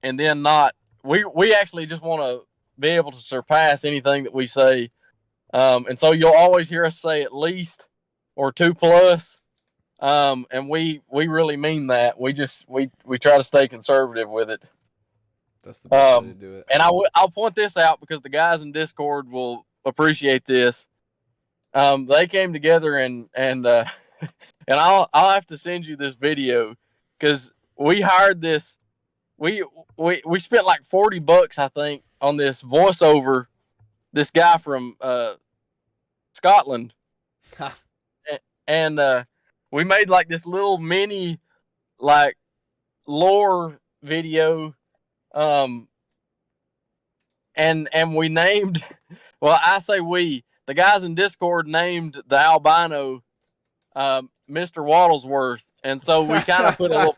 then not. We actually just want to be able to surpass anything that we say. And so you'll always hear us say at least or 2 plus. And we really mean that. We try to stay conservative with it. That's the best way to do it. And I'll point this out because the guys in Discord will appreciate this. They came together and I'll have to send you this video because we hired this. We spent like $40, I think, on this voiceover. This guy from Scotland, and we made like this little mini like lore video, and we named. Well, I say the guys in Discord named the albino Mr. Wattlesworth, and so we kind of put a little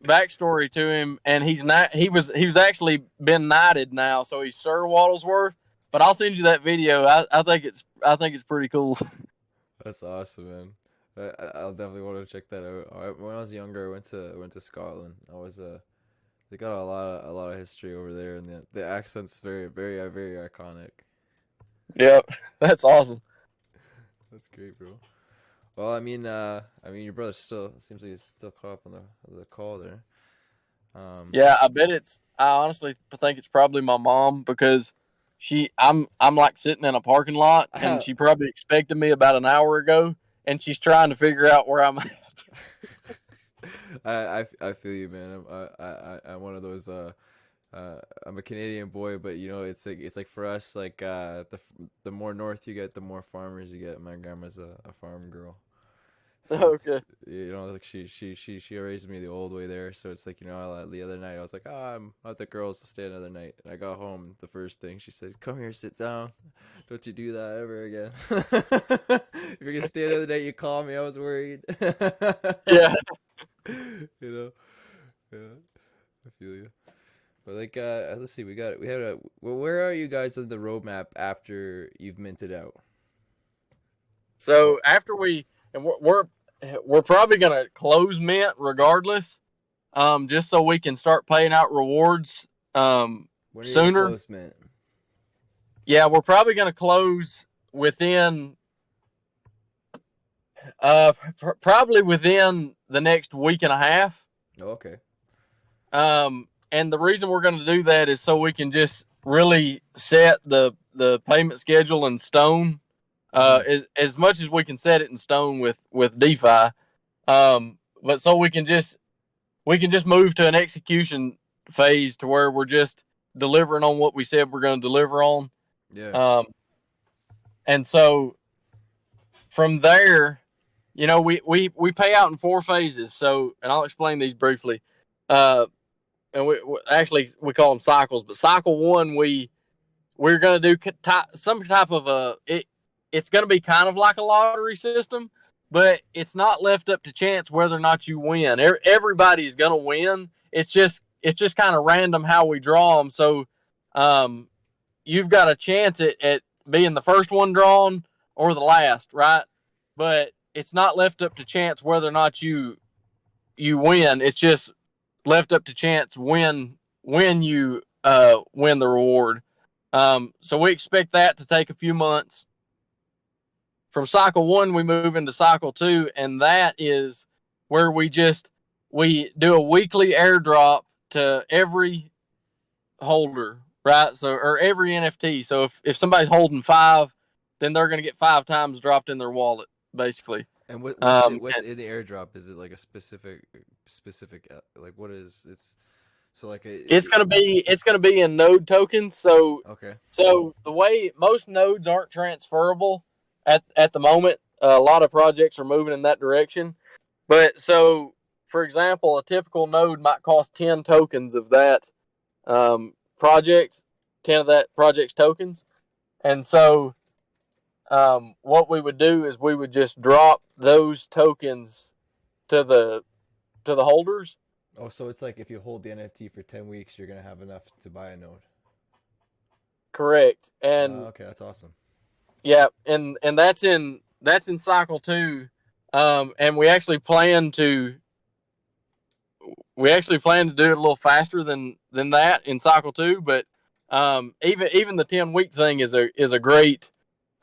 backstory to him, and he was actually been knighted now, so he's Sir Wattlesworth. But I'll send you that video. I think it's pretty cool. That's awesome, man. I'll definitely want to check that out. When I was younger, I went to Scotland. They got a lot of history over there, and the accent's very very very iconic. Yep, that's awesome. That's great, bro. Well, I mean, your brother seems like he's still caught up on the call there. Yeah, I honestly think it's probably my mom because I'm like sitting in a parking lot and she probably expected me about an hour ago and she's trying to figure out where I'm at. I feel you, man. I'm one of those. I'm a Canadian boy, but you know, it's like for us, like the more north you get, the more farmers you get. My grandma's a farm girl. So okay. You know, like she raised me the old way there. So it's like, you know, the other night I was like, I'm at the girls to stay another night. And I got home, the first thing she said, "Come here, sit down. Don't you do that ever again. If you're gonna stay another night, you call me. I was worried." Yeah. You know, yeah, I feel you. But like, let's see, where are you guys on the roadmap after you've minted out? So after we and we're probably gonna close Mint regardless, just so we can start paying out rewards When are you sooner. close, man? Yeah, we're probably gonna close within probably within the next week and a half. Oh, okay. And the reason we're going to do that is so we can just really set the payment schedule in stone, as much as we can set it in stone with DeFi. But so we can just move to an execution phase to where we're just delivering on what we said we're going to deliver on. Yeah. And so from there, you know, we pay out in 4 phases. So, and I'll explain these briefly. And we call them cycles, but cycle 1, we're going to do some type of it's going to be kind of like a lottery system, but it's not left up to chance whether or not you win. Everybody's going to win. It's just kind of random how we draw them. So, you've got a chance at being the first one drawn or the last, right? But it's not left up to chance whether or not you win. It's just left up to chance when you win the reward. So we expect that to take a few months. From cycle 1, we move into cycle 2, and that is where we do a weekly airdrop to every holder, right? So, or every NFT. So if somebody's holding 5, then they're going to get 5 times dropped in their wallet, basically. And what's in the airdrop? Is it like a specific like what is it's so like it's gonna be in node tokens. So okay. So the way most nodes aren't transferable at the moment, a lot of projects are moving in that direction. But so, for example, a typical node might cost 10 tokens of that project, 10 of that project's tokens, and so what we would do is we would just drop those tokens to the holders. Oh, so it's like if you hold the NFT for 10 weeks, you're gonna have enough to buy a node. Correct. And okay, that's awesome. Yeah, and that's in cycle 2, and we actually plan to do it a little faster than that in cycle 2. But even the 10-week thing is a great.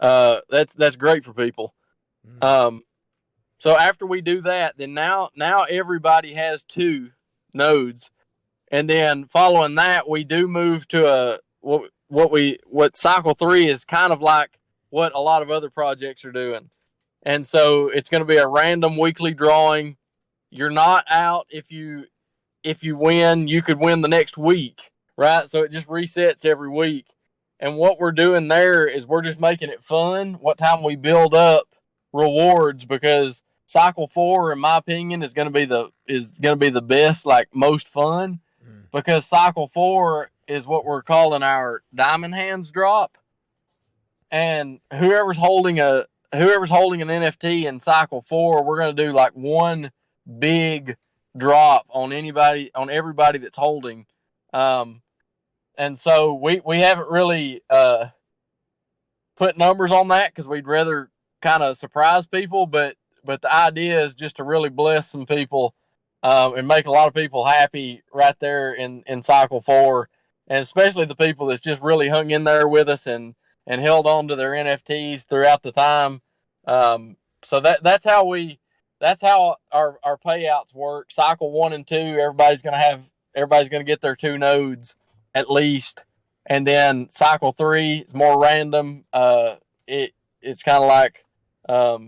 That's great for people. So after we do that, then now everybody has 2 nodes, and then following that, we do move to what cycle 3 is kind of like what a lot of other projects are doing, and so it's going to be a random weekly drawing. You're not out if you win. You could win the next week, right? So it just resets every week. And what we're doing there is we're just making it fun. What time we build up rewards, because cycle 4, in my opinion, is going to be the best, like most fun, because cycle 4 is what we're calling our diamond hands drop. And whoever's holding an NFT in cycle 4, we're going to do like one big drop on everybody that's holding. And so we haven't really put numbers on that because we'd rather kind of surprise people, but the idea is just to really bless some people and make a lot of people happy right there in cycle 4, and especially the people that's just really hung in there with us and held on to their NFTs throughout the time. So that's how our payouts work. Cycle 1 and 2, everybody's gonna get their 2 nodes at least, and then cycle 3 is more random. It's kind of like a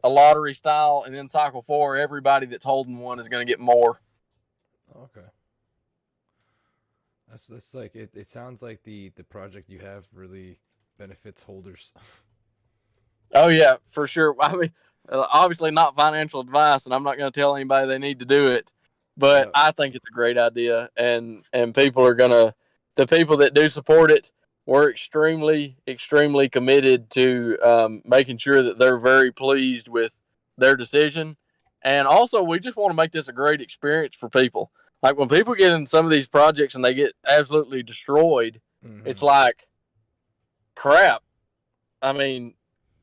lottery style, and then cycle 4, everybody that's holding one is going to get more. Okay, that's like it sounds like the project you have really benefits holders. Oh yeah, for sure. I mean, obviously not financial advice, and I'm not going to tell anybody they need to do it. But I think it's a great idea, and people are the people that do support it, we're extremely, extremely committed to making sure that they're very pleased with their decision. And also, we just want to make this a great experience for people. Like when people get in some of these projects and they get absolutely destroyed, it's like, crap. I mean,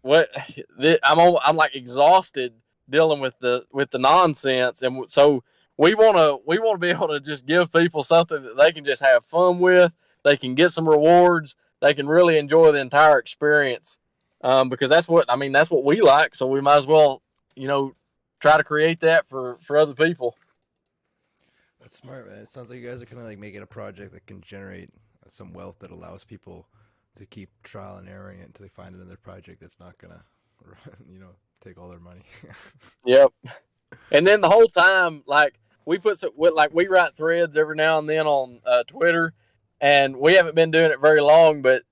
I'm like exhausted dealing with the nonsense, and so we want to be able to just give people something that they can just have fun with. They can get some rewards. They can really enjoy the entire experience, because that's what we like. So we might as well, try to create that for other people. That's smart, man. It sounds like you guys are kind of like making a project that can generate some wealth that allows people to keep trial and erroring it until they find another project that's not gonna, take all their money. Yep. And then the whole time, like we write threads every now and then on Twitter, and we haven't been doing it very long. But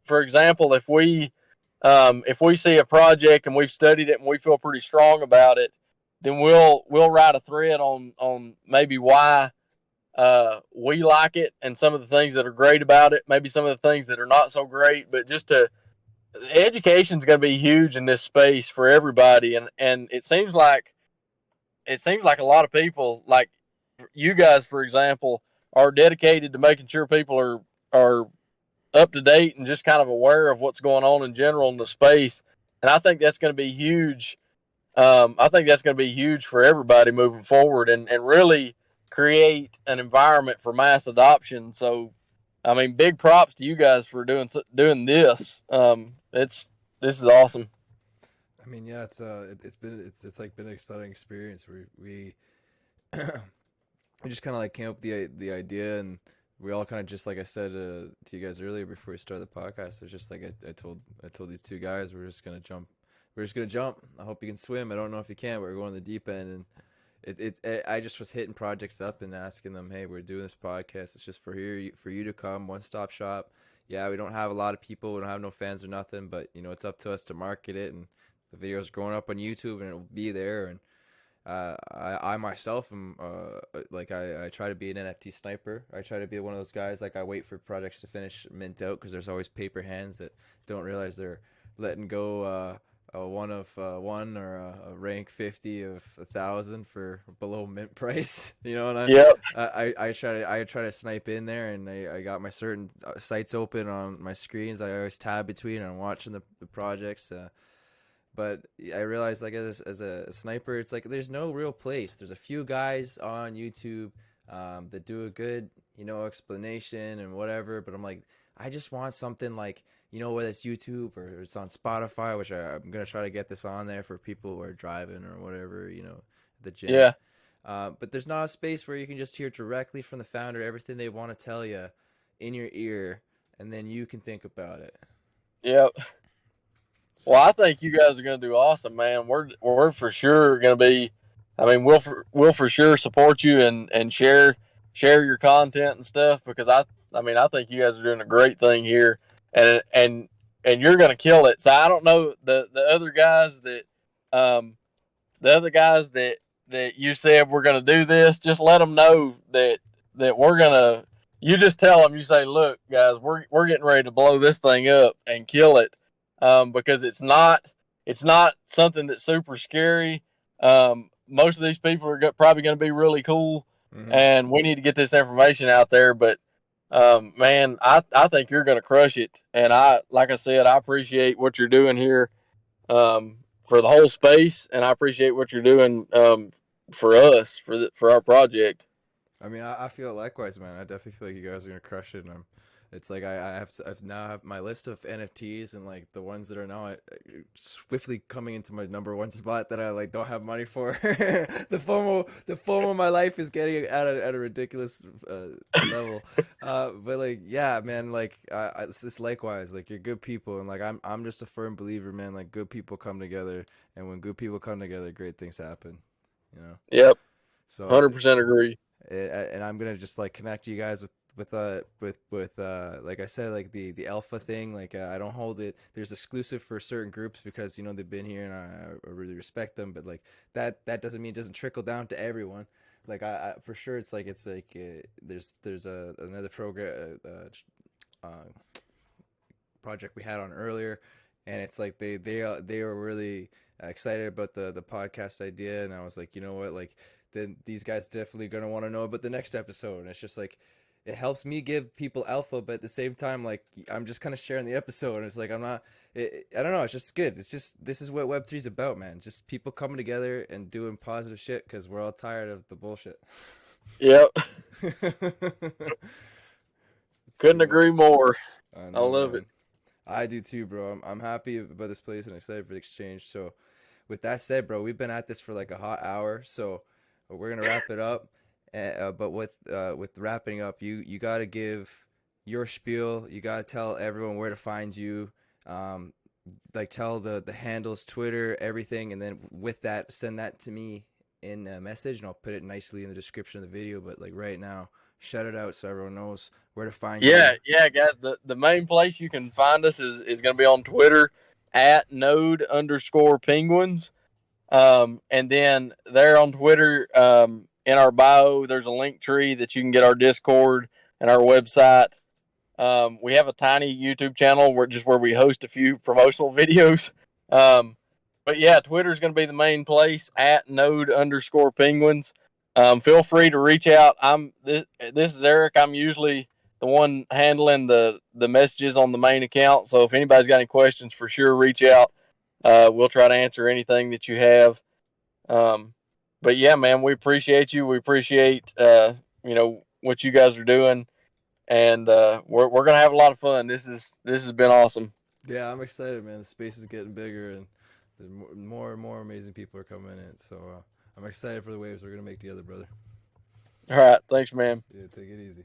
for example, if we see a project and we've studied it and we feel pretty strong about it, then we'll write a thread on maybe why we like it and some of the things that are great about it, maybe some of the things that are not so great. But education is going to be huge in this space for everybody, and it seems like a lot of people, like you guys, for example, are dedicated to making sure people are up to date and just kind of aware of what's going on in general in the space. And I think that's going to be huge. I think that's going to be huge for everybody moving forward, and really create an environment for mass adoption. So, I mean, big props to you guys for doing this. This is awesome. I mean, yeah, it's like been an exciting experience. We just kind of like came up with the idea, and we all kind of just like I said to you guys earlier before we started the podcast. It's just like I told these two guys we're just gonna jump. We're just gonna jump. I hope you can swim. I don't know if you can. We're going to the deep end, and I just was hitting projects up and asking them, hey, we're doing this podcast. It's just for you to come, one stop shop. Yeah, we don't have a lot of people. We don't have no fans or nothing, but it's up to us to market it, and the videos are going up on YouTube and it'll be there. And I myself am like I try to be an NFT sniper. I try to be one of those guys, like I wait for projects to finish mint out, because there's always paper hands that don't realize they're letting go a one of one or a rank 50 of 1,000 for below mint price. And Yep. I try to snipe in there, and I got my certain sites open on my screens. I always tab between and I'm watching the projects. But I realized, like, as a sniper, it's like there's no real place. There's a few guys on YouTube that do a good, explanation and whatever. But I'm like, I just want something like, whether it's YouTube or it's on Spotify, which I'm going to try to get this on there for people who are driving or whatever, the gym. Yeah. But there's not a space where you can just hear directly from the founder everything they want to tell you in your ear, and then you can think about it. Yep. Well, I think you guys are going to do awesome, man. We're for sure going to be. I mean, we'll for sure support you and share your content and stuff, because I think you guys are doing a great thing here, and you're going to kill it. So I don't know the other guys that you said we're going to do this. Just let them know that we're going to. You just tell them. You say, look, guys, we're getting ready to blow this thing up and kill it. Because it's not something that's super scary. Most of these people are probably going to be really cool, and we need to get this information out there. But man, I think you're going to crush it, and like I said, I appreciate what you're doing here for the whole space, and I appreciate what you're doing for us for our project. I mean, I feel likewise, man. I definitely feel like you guys are gonna crush it, and it's like I've now have my list of NFTs, and like the ones that are now swiftly coming into my number one spot that I like don't have money for. the FOMO of my life is getting at a ridiculous level. But like, yeah, man, like it's just likewise. Like, you're good people, and like I'm just a firm believer, man. Like, good people come together, and when good people come together, great things happen. Yep. So 100% agree. And I'm gonna just like connect you guys with like I said, like the alpha thing. Like I don't hold it. There's exclusive for certain groups because they've been here and I really respect them. But like that doesn't mean it doesn't trickle down to everyone. Like I for sure it's like there's another program project we had on earlier, and it's like they were really excited about the podcast idea, and I was like, you know what, like then these guys definitely gonna want to know about the next episode. And it's just like it helps me give people alpha, but at the same time, like I'm just kind of sharing the episode, and it's like I'm not. I don't know. It's just good. It's just this is what Web3 is about, man. Just people coming together and doing positive shit because we're all tired of the bullshit. Yep. It's too Couldn't much. agree more. I I know, love it. man. I do too, bro. I'm happy about this place and excited for the exchange. So, with that said, bro, we've been at this for like a hot hour, so we're gonna wrap it up. But with wrapping up, you gotta give your spiel. You gotta tell everyone where to find you. Um, like tell the handles, Twitter, everything, and then with that, send that to me in a message, and I'll put it nicely in the description of the video. But like right now, shout it out so everyone knows where to find Yeah, you. yeah, guys. The main place you can find us is going to be on Twitter at node_penguins. And then there on Twitter, in our bio, there's a link tree that you can get our Discord and our website. We have a tiny YouTube channel where we host a few promotional videos. But yeah, Twitter is going to be the main place at node_penguins. Feel free to reach out. This is Eric. I'm usually the one handling the messages on the main account. So if anybody's got any questions, for sure reach out. We'll try to answer anything that you have. But yeah, man, we appreciate you. We appreciate what you guys are doing, and we're gonna have a lot of fun. This has been awesome. Yeah, I'm excited, man. The space is getting bigger, and more and more amazing people are coming in. So I'm excited for the waves we're gonna make together, brother. All right, thanks, man. Yeah, take it easy.